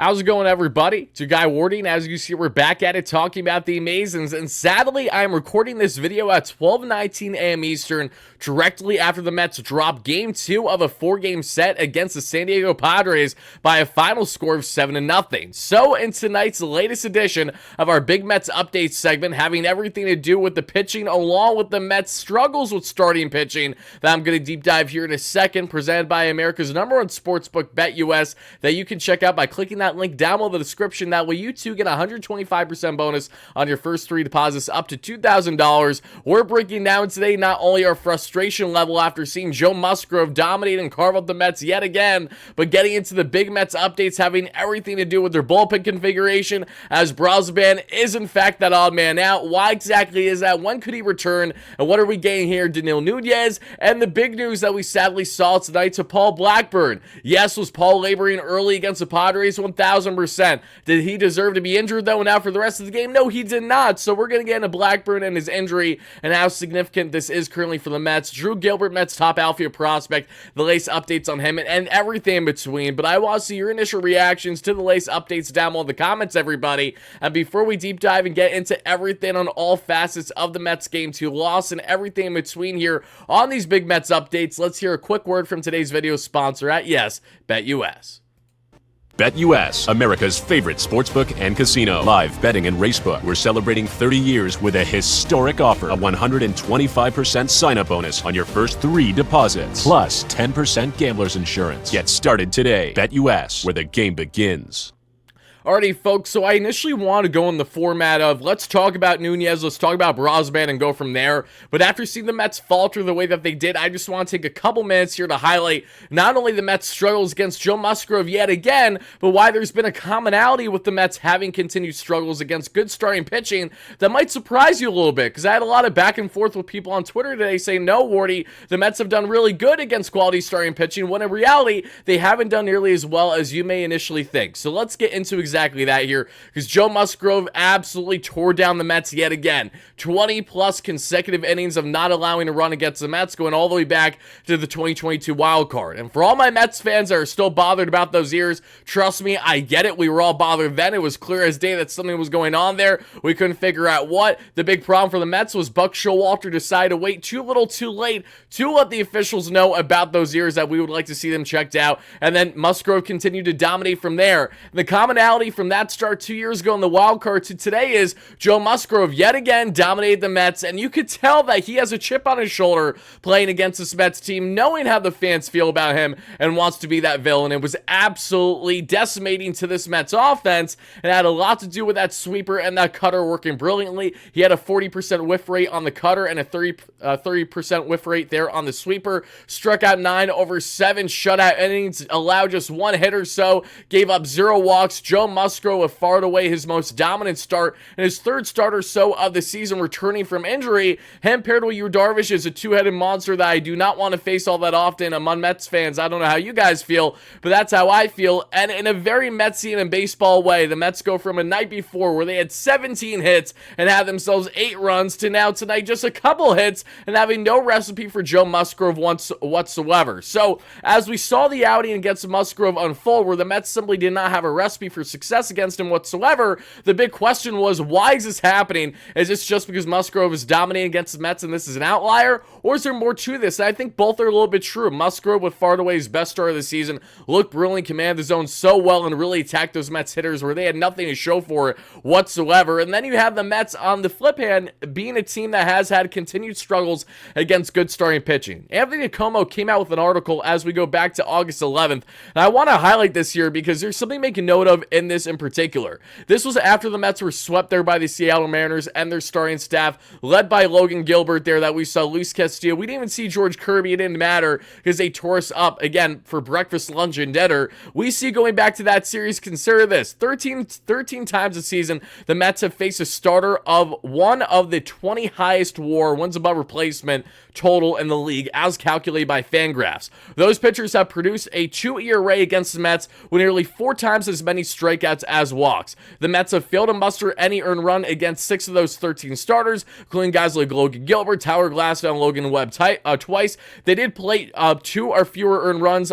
How's it going, everybody? It's your guy Wardy, and as you see, we're back at it talking about the Amazons. And sadly, I'm recording this video at 12:19 a.m. Eastern, directly after the Mets drop Game 2 of a 4-game set against the San Diego Padres by a final score of 7-0. So, in tonight's latest edition of our Big Mets Update segment, having everything to do with the pitching along with the Mets' struggles with starting pitching, that I'm going to deep dive here in a second, presented by America's #1 sportsbook, BetUS, that you can check out by clicking that link down below the description. That way you too get a 125% bonus on your first 3 deposits up to $2,000. We're breaking down today not only our frustration level after seeing Joe Musgrove dominate and carve up the Mets yet again, but getting into the big Mets updates having everything to do with their bullpen configuration, as Brazoban is in fact that odd man out. Why exactly is that? When could he return? And what are we getting here? Nunez, and the big news that we sadly saw tonight to Paul Blackburn. Yes, was Paul laboring early against the Padres? 1,000%. Did he deserve to be injured though and out for the rest of the game? No, he did not. So we're going to get into Blackburn and his injury and how significant this is currently for the Mets. Drew Gilbert, Mets top outfield prospect, the latest updates on him and everything in between. But I want to see your initial reactions to the latest updates down below in the comments, everybody. And before we deep dive and get into everything on all facets of the Mets Game 2 loss and everything in between here on these big Mets updates, let's hear a quick word from today's video sponsor at, yes, BetUS. BetUS, America's favorite sportsbook and casino. Live betting and racebook. We're celebrating 30 years with a historic offer. A 125% sign-up bonus on your first 3 deposits. Plus 10% gambler's insurance. Get started today. BetUS, where the game begins. Alrighty, folks, so I initially wanted to go in the format of let's talk about Nunez, let's talk about Brazoban and go from there. But after seeing the Mets falter the way that they did, I just want to take a couple minutes here to highlight not only the Mets' struggles against Joe Musgrove yet again, but why there's been a commonality with the Mets having continued struggles against good starting pitching that might surprise you a little bit. Because I had a lot of back and forth with people on Twitter today saying, no, Wardy, the Mets have done really good against quality starting pitching, when in reality, they haven't done nearly as well as you may initially think. So let's get into exactly that here, because Joe Musgrove absolutely tore down the Mets yet again. 20 plus consecutive innings of not allowing a run against the Mets, going all the way back to the 2022 wild card. And for all my Mets fans that are still bothered about those years, trust me, I get it. We were all bothered then. It was clear as day that something was going on there. We couldn't figure out what. The big problem for the Mets was Buck Showalter decided to wait too little too late to let the officials know about those years that we would like to see them checked out. And then Musgrove continued to dominate from there. And the commonality from that start 2 years ago in the wild card to today is Joe Musgrove yet again dominated the Mets, and you could tell that he has a chip on his shoulder playing against this Mets team, knowing how the fans feel about him and wants to be that villain. It was absolutely decimating to this Mets offense, and had a lot to do with that sweeper and that cutter working brilliantly. He had a 40% whiff rate on the cutter and a 30% whiff rate there on the sweeper. Struck out 9 over 7 shutout innings, allowed just 1 hit or so, gave up 0 walks. Joe Musgrove with far and away his most dominant start and his 3rd start or so of the season returning from injury. Him paired with Yu Darvish is a 2-headed monster that I do not want to face all that often among Mets fans. I don't know how you guys feel, but that's how I feel. And in a very Metsian and baseball way, the Mets go from a night before where they had 17 hits and had themselves 8 runs to now tonight just a couple hits and having no recipe for Joe Musgrove whatsoever. So as we saw the outing against Musgrove unfold, where the Mets simply did not have a recipe for success against him whatsoever, the big question was, why is this happening? Is this just because Musgrove is dominating against the Mets and this is an outlier, or is there more to this? And I think both are a little bit true. Musgrove, with far and away his best start of the season, looked brilliant, commanded the zone so well, and really attacked those Mets hitters where they had nothing to show for it whatsoever. And then you have the Mets on the flip hand being a team that has had continued struggles against good starting pitching. Anthony Como came out with an article as we go back to August 11th, and I want to highlight this here because there's something to make a note of in this in particular. This was after the Mets were swept there by the Seattle Mariners and their starting staff, led by Logan Gilbert there, that we saw Luis Castillo. We didn't even see George Kirby. It didn't matter because they tore us up again for breakfast, lunch, and dinner. We see going back to that series, consider this, 13 times this season, the Mets have faced a starter of one of the 20 highest WAR, wins above replacement, total in the league as calculated by Fangraphs. Those pitchers have produced a 2 ERA against the Mets with nearly 4 times as many strikeouts strikeouts as walks. The Mets have failed to muster any earned run against 6 of those 13 starters, including guys like Logan Gilbert, Tyler Glasnow, and Logan Webb twice. They did play 2 or fewer earned runs,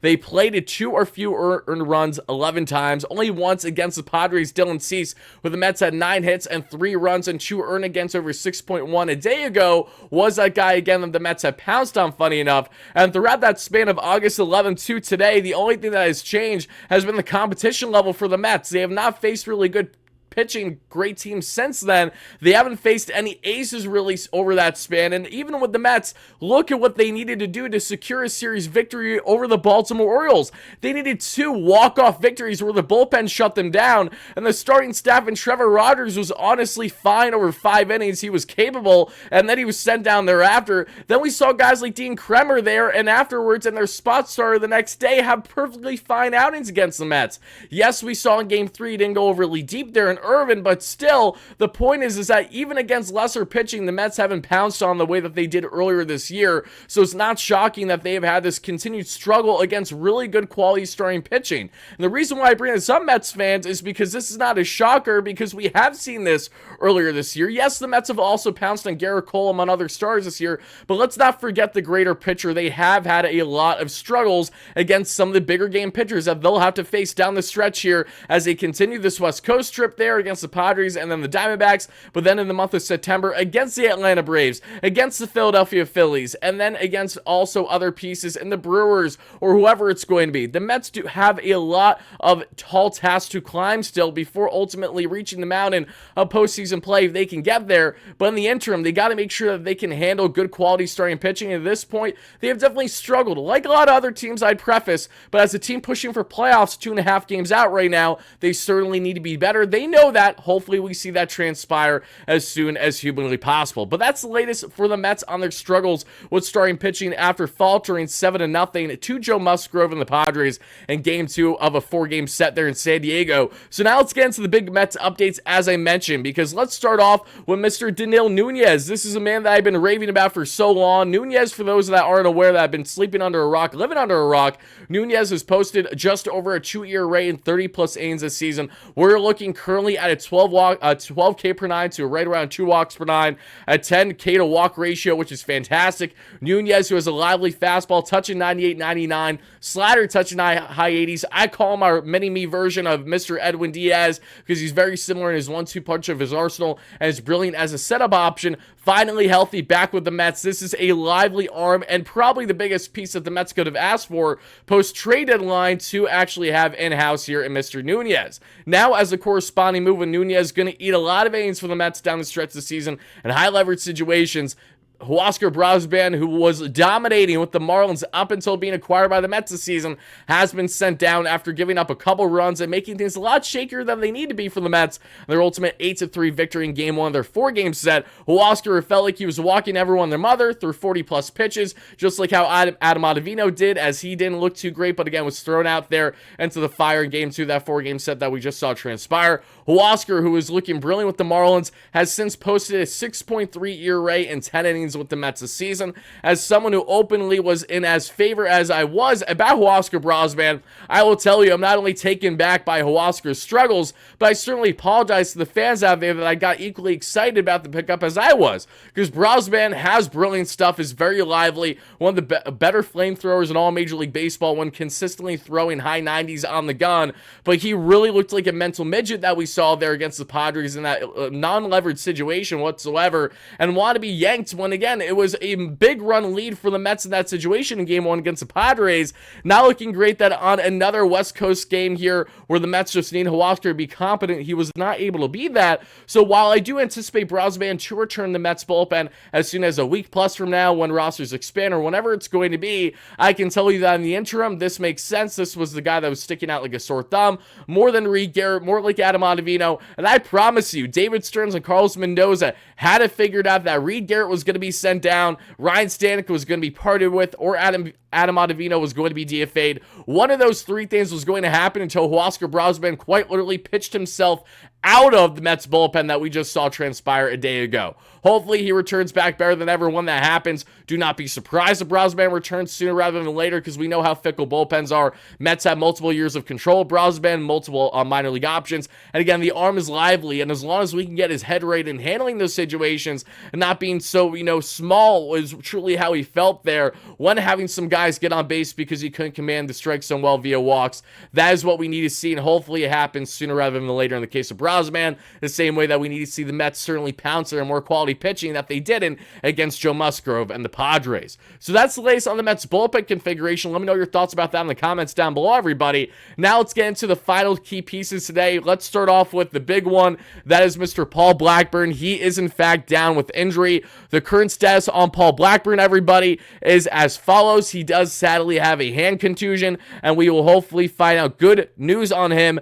They played 2 or fewer earned runs 11 times, only once against the Padres' Dylan Cease, where the Mets had 9 hits and 3 runs and 2 earned against over 6.1 a day ago, was that guy again that the Mets have pounced on, funny enough. And throughout that span of August 11th to today, the only thing that has changed has been the competition level for the Mets. They have not faced really good pitching great teams since then. They haven't faced any aces really over that span, and even with the Mets, look at what they needed to do to secure a series victory over the Baltimore Orioles. They needed 2 walk-off victories where the bullpen shut them down, and the starting staff and Trevor Rogers was honestly fine over 5 innings. He was capable, and then he was sent down thereafter. Then we saw guys like Dean Kremer there, and afterwards, and their spot starter the next day, have perfectly fine outings against the Mets. Yes, we saw in Game 3 he didn't go overly deep there in Irvin, but still, the point is that even against lesser pitching, the Mets haven't pounced on the way that they did earlier this year, so it's not shocking that they have had this continued struggle against really good quality starting pitching. And the reason why I bring this up, Mets fans, is because this is not a shocker, because we have seen this earlier this year. Yes, the Mets have also pounced on Garrett Cole among other stars this year, but let's not forget the greater picture. They have had a lot of struggles against some of the bigger game pitchers that they'll have to face down the stretch here as they continue this West Coast trip there against the Padres and then the Diamondbacks, but then in the month of September against the Atlanta Braves, against the Philadelphia Phillies, and then against also other pieces in the Brewers or whoever it's going to be. The Mets do have a lot of tall tasks to climb still before ultimately reaching the mountain of postseason play if they can get there, but in the interim, they got to make sure that they can handle good quality starting pitching. At this point, they have definitely struggled, like a lot of other teams, I'd preface, but as a team pushing for playoffs 2.5 games out right now, they certainly need to be better. They know that. Hopefully we see that transpire as soon as humanly possible. But that's the latest for the Mets on their struggles with starting pitching after faltering 7-0 to Joe Musgrove and the Padres in Game 2 of a 4-game set there in San Diego. So now let's get into the big Mets updates as I mentioned, because let's start off with Mr. Danil Nunez. This is a man that I've been raving about for so long. Nunez, for those that aren't aware that have been sleeping under a rock, living under a rock, Nunez has posted just over a 2-year rate in 30+ innings this season. We're looking currently at a 12K per 9 to right around 2 walks per 9, a 10K to walk ratio, which is fantastic. Nunez, who has a lively fastball touching 98-99, slider touching high 80s. I call him our mini-me version of Mr. Edwin Diaz because he's very similar in his 1-2 punch of his arsenal and is brilliant as a setup option. Finally healthy, back with the Mets. This is a lively arm and probably the biggest piece that the Mets could have asked for post-trade deadline to actually have in-house here in Mr. Nunez. Now, as a corresponding move with Nunez, going to eat a lot of innings for the Mets down the stretch of the season in high-leverage situations. Oscar Brazoban, who was dominating with the Marlins up until being acquired by the Mets this season, has been sent down after giving up a couple runs and making things a lot shakier than they need to be for the Mets. Their ultimate 8-3 victory in Game 1 of their 4-game set. Oscar felt like he was walking everyone their mother through 40+ pitches, just like how Adam Ottavino did, as he didn't look too great, but again was thrown out there into the fire in Game 2 of that 4-game set that we just saw transpire. Oscar, who was looking brilliant with the Marlins, has since posted a 6.3 ERA in 10 innings with the Mets this season. As someone who openly was in as favor as I was about Oscar Brazoban, I will tell you I'm not only taken back by Oscar's struggles, but I certainly apologize to the fans out there that I got equally excited about the pickup as I was, because Brazoban has brilliant stuff, is very lively, one of the better flamethrowers in all Major League Baseball when consistently throwing high 90s on the gun, but he really looked like a mental midget that we saw there against the Padres in that non-leveraged situation whatsoever, and want to be yanked when, again, it was a big run lead for the Mets in that situation in Game 1 against the Padres. Now looking great that on another West Coast game here where the Mets just need Oscar to be competent, he was not able to be that. So while I do anticipate Brazoban to return the Mets bullpen as soon as a week plus from now when rosters expand or whenever it's going to be, I can tell you that in the interim, this makes sense. This was the guy that was sticking out like a sore thumb, more than Reed Garrett, more like Adam Ottavino, and I promise you, David Stearns and Carlos Mendoza had it figured out that Reed Garrett was going to be sent down, Ryan Stanek was going to be parted with, or Adam Adam Ottavino was going to be DFA'd. One of those three things was going to happen until Huascar Brazoban quite literally pitched himself out of the Mets bullpen that we just saw transpire a day ago. Hopefully he returns back better than ever when that happens. Do not be surprised if Brazoban returns sooner rather than later, because we know how fickle bullpens are. Mets have multiple years of control of Brazoban, multiple minor league options, and again, the arm is lively, and as long as we can get his head right in handling those situations and not being so, small, was truly how he felt there when having some guys get on base because he couldn't command the strike zone well via walks. That is what we need to see, and hopefully it happens sooner rather than later in the case of Brazoban, the same way that we need to see the Mets certainly pounce their more quality pitching that they didn't against Joe Musgrove and the Padres. So that's the latest on the Mets bullpen configuration. Let me know your thoughts about that in the comments down below, everybody. Now let's get into the final key pieces today. Let's start off with the big one. That is Mr. Paul Blackburn. He is in fact down with injury. The current status on Paul Blackburn, everybody, is as follows. He does sadly have a hand contusion, and we will hopefully find out good news on him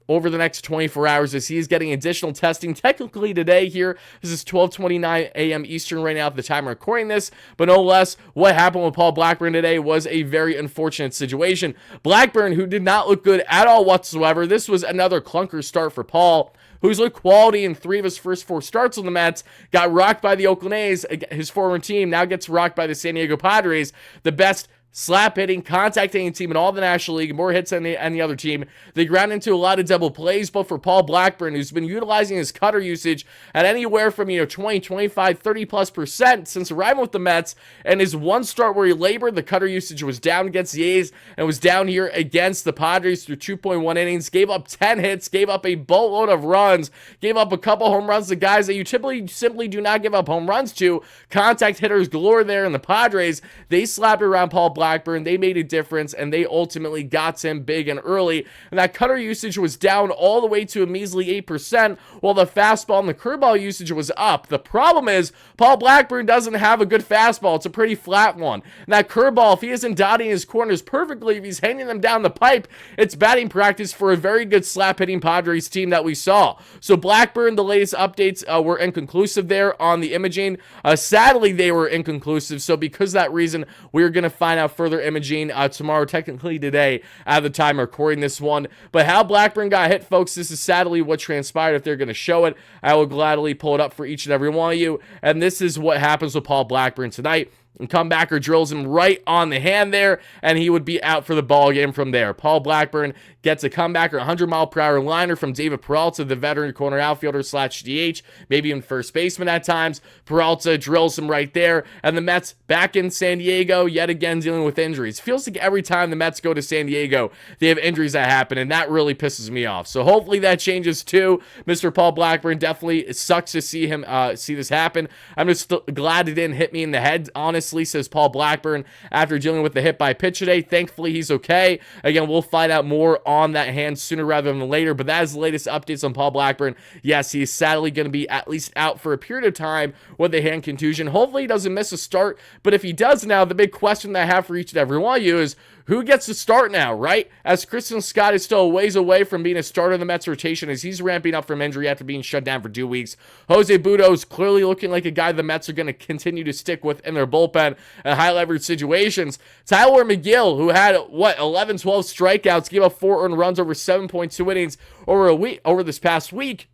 over the next 24 hours as he is getting additional testing. Technically today here, this is 12:29 a.m. Eastern right now at the time I'm recording this, but no less, what happened with Paul Blackburn today was a very unfortunate situation. Blackburn, who did not look good at all whatsoever, this was another clunker start for Paul, who's looked quality in 3 of his first 4 starts on the Mets, got rocked by the Oakland A's, his former team, now gets rocked by the San Diego Padres, the best slap-hitting, contact-hitting team in all the National League, more hits than any other team. They ground into a lot of double plays, but for Paul Blackburn, who's been utilizing his cutter usage at anywhere from 20, 25, 30+% since arriving with the Mets, and his one start where he labored, the cutter usage was down against the A's and was down here against the Padres through 2.1 innings, gave up 10 hits, gave up a boatload of runs, gave up a couple home runs to guys that you typically simply do not give up home runs to. Contact hitters galore there in the Padres. They slapped around Paul Blackburn, they made a difference, and they ultimately got him big and early, and that cutter usage was down all the way to a measly 8%, while the fastball and the curveball usage was up. The problem is, Paul Blackburn doesn't have a good fastball. It's a pretty flat one. And that curveball, if he isn't dotting his corners perfectly, if he's hanging them down the pipe, it's batting practice for a very good slap-hitting Padres team that we saw. So Blackburn, the latest updates were inconclusive there on the imaging. Sadly, they were inconclusive, so because of that reason, we're going to find out further imaging tomorrow, technically today, at the time recording this one. But how Blackburn got hit, folks, this is sadly what transpired. If they're going to show it, I will gladly pull it up for each and every one of you. And this is what happens with Paul Blackburn tonight. And comebacker drills him right on the hand there, and he would be out for the ball game from there. Paul Blackburn gets a comebacker 100-mile-per-hour liner from David Peralta, the veteran corner outfielder / DH, maybe even first baseman at times. Peralta drills him right there, and the Mets back in San Diego, yet again dealing with injuries. Feels like every time the Mets go to San Diego, they have injuries that happen, and that really pisses me off. So hopefully that changes too. Mr. Paul Blackburn, definitely, it sucks to see him see this happen. I'm just glad it didn't hit me in the head, honestly, says Paul Blackburn after dealing with the hit by pitch today. Thankfully, he's okay. Again, we'll find out more on that hand sooner rather than later, but that is the latest updates on Paul Blackburn. Yes, he is sadly going to be at least out for a period of time with a hand contusion. Hopefully, he doesn't miss a start, but if he does now, the big question that I have for each and every one of you is, who gets to start now, right? As Christian Scott is still a ways away from being a starter in the Mets rotation as he's ramping up from injury after being shut down for 2 weeks. Jose Butto is clearly looking like a guy the Mets are going to continue to stick with in their bullpen in high-leverage situations. Tyler McGill, who had, 11, 12 strikeouts, gave up 4 earned runs over 7.2 innings over this past week.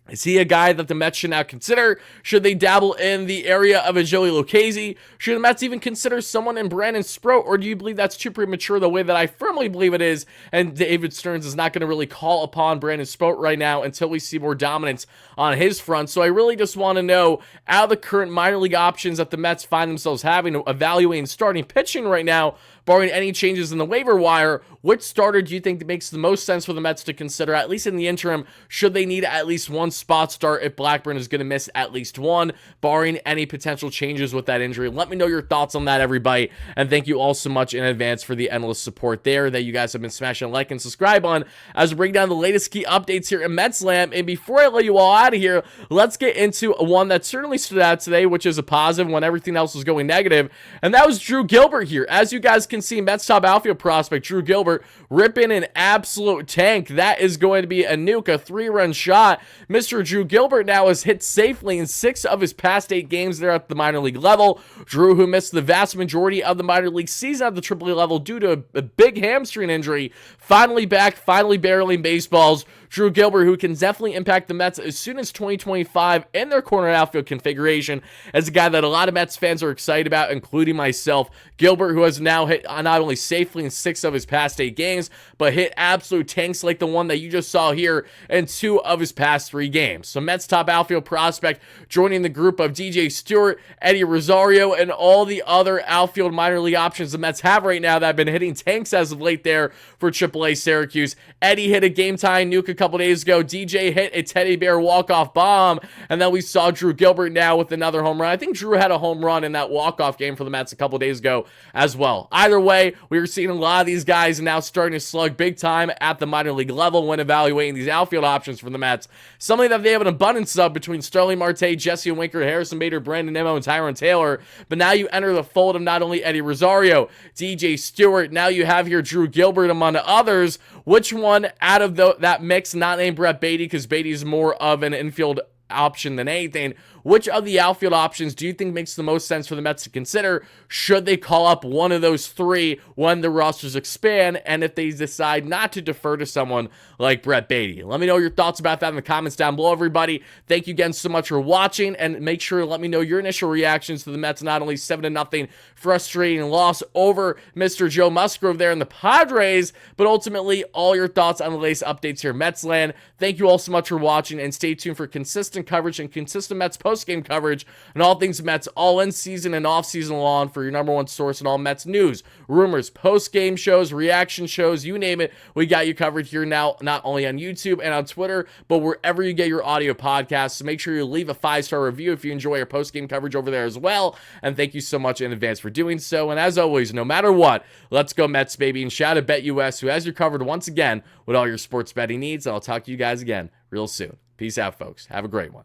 Is he a guy that the Mets should now consider? Should they dabble in the area of a Joey Lucchesi? Should the Mets even consider someone in Brandon Sproat? Or do you believe that's too premature the way that I firmly believe it is? And David Stearns is not going to really call upon Brandon Sproat right now until we see more dominance on his front. So I really just want to know, out of the current minor league options that the Mets find themselves having, evaluating starting pitching right now, barring any changes in the waiver wire, which starter do you think makes the most sense for the Mets to consider, at least in the interim? Should they need at least one spot start if Blackburn is going to miss at least one, barring any potential changes with that injury? Let me know your thoughts on that, everybody, and thank you all so much in advance for the endless support there that you guys have been smashing like and subscribe on as we bring down the latest key updates here in Mets Land. And before I let you all out of here, let's get into one that certainly stood out today, which is a positive when everything else was going negative, and that was Drew Gilbert here. As you guys can can see, Mets top outfield prospect Drew Gilbert ripping an absolute tank. That is going to be a nuke, a 3-run shot. Mr. Drew Gilbert now has hit safely in 6 of his past 8 games there at the minor league level. Drew, who missed the vast majority of the minor league season at the AAA level due to a big hamstring injury, finally back, finally barreling baseballs. Drew Gilbert, who can definitely impact the Mets as soon as 2025 in their corner outfield configuration, as a guy that a lot of Mets fans are excited about, including myself. Gilbert, who has now hit not only safely in 6 of his past 8 games, but hit absolute tanks like the one that you just saw here in 2 of his past 3 games. So Mets top outfield prospect joining the group of DJ Stewart, Eddie Rosario, and all the other outfield minor league options the Mets have right now that have been hitting tanks as of late there for AAA Syracuse. Eddie hit a game-tying nuke a couple days ago. DJ hit a teddy bear walk-off bomb, and then we saw Drew Gilbert now with another home run. I think Drew had a home run in that walk-off game for the Mets a couple days ago as well. Either way, we were seeing a lot of these guys now starting to slug big time at the minor league level when evaluating these outfield options for the Mets. Something that they have an abundance of between Starling Marte, Jesse Winker, Harrison Bader, Brandon Nimmo, and Tyron Taylor. But now you enter the fold of not only Eddie Rosario, DJ Stewart, now you have here Drew Gilbert among others. Which one out of that mix, not named Brett Beatty, because Beatty's more of an infield option than anything, which of the outfield options do you think makes the most sense for the Mets to consider? Should they call up one of those 3 when the rosters expand, and if they decide not to defer to someone like Brett Beatty? Let me know your thoughts about that in the comments down below, everybody. Thank you again so much for watching, and make sure to let me know your initial reactions to the Mets' not only 7-0 frustrating loss over Mr. Joe Musgrove there in the Padres, but ultimately all your thoughts on the latest updates here at Mets land. Thank you all so much for watching, and stay tuned for consistent coverage and consistent Mets post-game coverage and all things Mets all in season and off season long for your #1 source in all Mets news, rumors, post-game shows, reaction shows, you name it. We got you covered here now, not only on YouTube and on Twitter, but wherever you get your audio podcasts. So make sure you leave a 5-star review if you enjoy our post-game coverage over there as well. And thank you so much in advance for doing so. And as always, no matter what, let's go Mets, baby. And shout out BetUS, who has you covered once again with all your sports betting needs. And I'll talk to you guys again real soon. Peace out, folks. Have a great one.